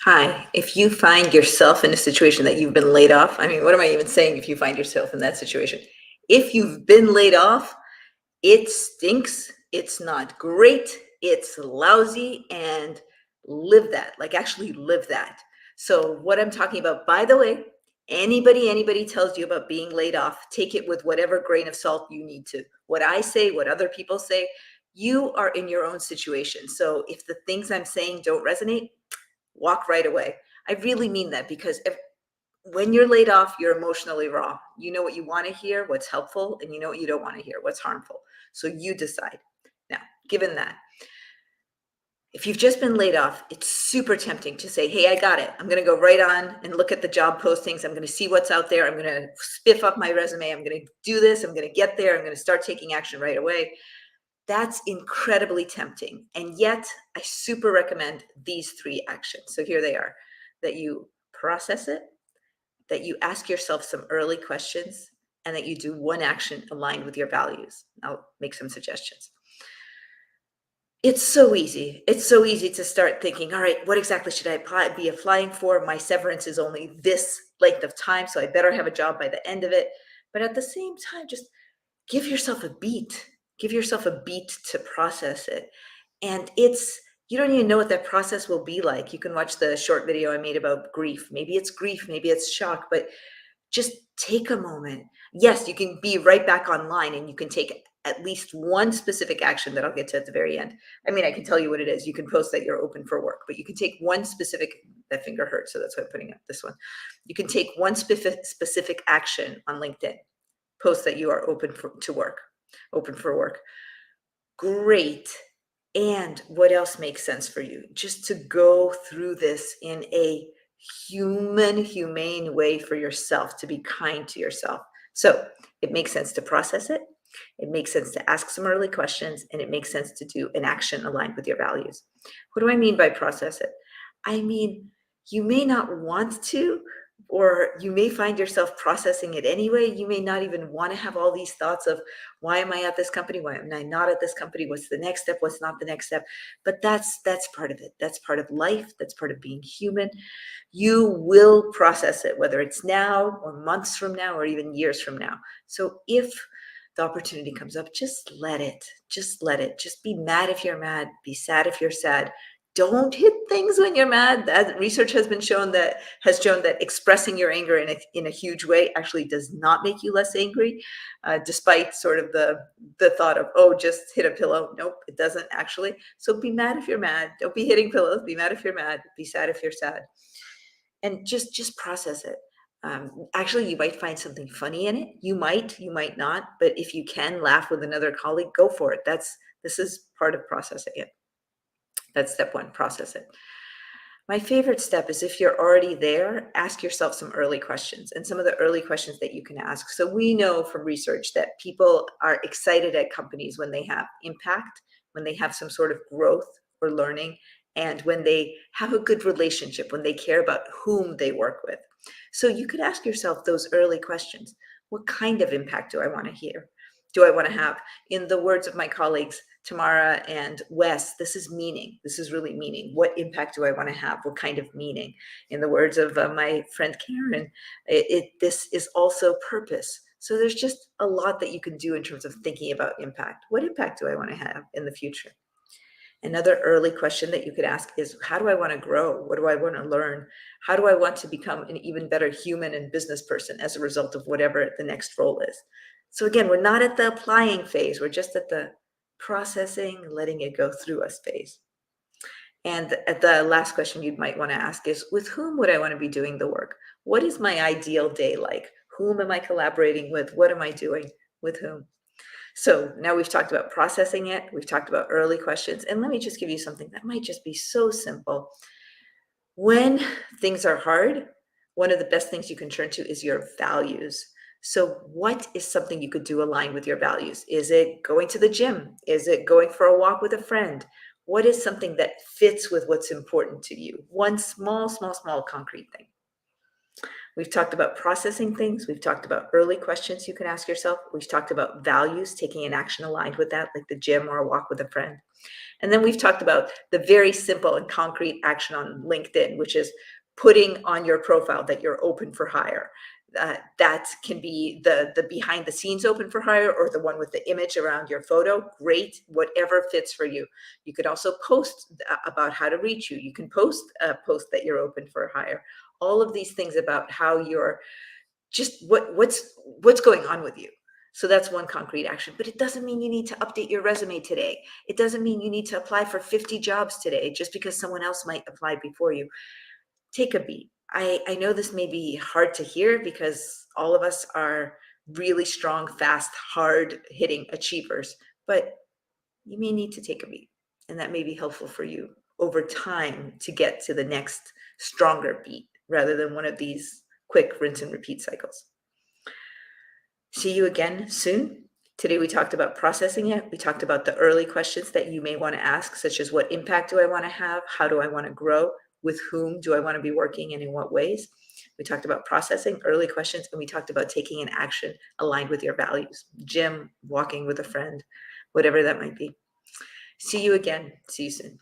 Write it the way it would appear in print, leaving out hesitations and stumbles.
Hi, if you find yourself in a situation that you've been laid off, I mean, what am I even saying if you find yourself in that situation? If you've been laid off, it stinks. It's not great. It's lousy and live that, like actually live that. So, what I'm talking about, by the way, anybody tells you about being laid off, take it with whatever grain of salt you need to. What I say, what other people say, you are in your own situation. So, if the things I'm saying don't resonate, walk right away. I really mean that because when you're laid off, you're emotionally raw. You know what you want to hear, what's helpful, and you know what you don't want to hear, what's harmful. So you decide. Now, given that, if you've just been laid off, it's super tempting to say, hey, I got it. I'm going to go right on and look at the job postings. I'm going to see what's out there. I'm going to spiff up my resume. I'm going to do this. I'm going to get there. I'm going to start taking action right away. That's incredibly tempting. And yet, I super recommend these three actions. So here they are: that you process it, that you ask yourself some early questions, and that you do one action aligned with your values. I'll make some suggestions. It's so easy. It's so easy to start thinking, all right, what exactly should I be applying for? My severance is only this length of time, so I better have a job by the end of it. But at the same time, just give yourself a beat. Give yourself a beat to process it. And you don't even know what that process will be like. You can watch the short video I made about grief, maybe it's shock, but just take a moment. Yes, you can be right back online and you can take at least one specific action that I'll get to at the very end. I mean, I can tell you what it is. You can post that you're open for work, but you can take one specific, that finger hurts, so that's why I'm putting up this one. You can take one specific action on LinkedIn, post that you are open for work. Great. And what else makes sense for you? Just to go through this in a humane way for yourself, to be kind to yourself. So it makes sense to process it. It makes sense to ask some early questions, and it makes sense to do an action aligned with your values. What do I mean by process it? I mean, you may not want to, or you may find yourself processing it anyway. You may not even want to have all these thoughts of, why am I at this company? Why am I not at this company? What's the next step? What's not the next step? But that's part of it. That's part of life. That's part of being human. You will process it, whether it's now or months from now or even years from now. So if the opportunity comes up, just let it. Just let it. Just be mad if you're mad. Be sad if you're sad. Don't hit things when you're mad. That research has shown that expressing your anger in a huge way actually does not make you less angry, despite sort of the thought of, oh, just hit a pillow. Nope, it doesn't actually. So be mad if you're mad. Don't be hitting pillows. Be mad if you're mad. Be sad if you're sad, and just process it. Actually, you might find something funny in it. You might not. But if you can laugh with another colleague, go for it. This is part of processing it. That's step one, process it. My favorite step is, if you're already there, ask yourself some early questions. And some of the early questions that you can ask. So we know from research that people are excited at companies when they have impact, when they have some sort of growth or learning, and when they have a good relationship, when they care about whom they work with. So you could ask yourself those early questions. What kind of impact do I want to hear? Do I want to have? In the words of my colleagues, Tamara and Wes, this is meaning. This is really meaning. What impact do I want to have? What kind of meaning? In the words of my friend Karen, this is also purpose. So there's just a lot that you can do in terms of thinking about impact. What impact do I want to have in the future? Another early question that you could ask is, how do I want to grow? What do I want to learn? How do I want to become an even better human and business person as a result of whatever the next role is? So again, we're not at the applying phase. We're just at the processing, letting it go through us phase. And the last question you might want to ask is, with whom would I want to be doing the work? What is my ideal day like? Whom am I collaborating with? What am I doing with whom? So now we've talked about processing it. We've talked about early questions. And let me just give you something that might just be so simple. When things are hard, one of the best things you can turn to is your values. So what is something you could do aligned with your values? Is it going to the gym? Is it going for a walk with a friend? What is something that fits with what's important to you? One small concrete thing. We've talked about processing things. We've talked about early questions you can ask yourself. We've talked about values, taking an action aligned with that, like the gym or a walk with a friend. And then we've talked about the very simple and concrete action on LinkedIn, which is putting on your profile that you're open for hire. That can be the behind the scenes open for hire, or the one with the image around your photo. Great, whatever fits for you. You could also post about how to reach you. You can post a post that you're open for hire. All of these things about how you're just what's going on with you. So that's one concrete action, but it doesn't mean you need to update your resume today. It doesn't mean you need to apply for 50 jobs today just because someone else might apply before you. Take a beat. I know this may be hard to hear because all of us are really strong, fast, hard hitting achievers, but you may need to take a beat. And that may be helpful for you over time to get to the next stronger beat rather than one of these quick rinse and repeat cycles. See you again soon. Today we talked about processing it. We talked about the early questions that you may want to ask, such as what impact do I want to have? How do I want to grow? With whom do I want to be working and in what ways? We talked about processing, early questions, and we talked about taking an action aligned with your values. Gym, walking with a friend, whatever that might be. See you again. See you soon.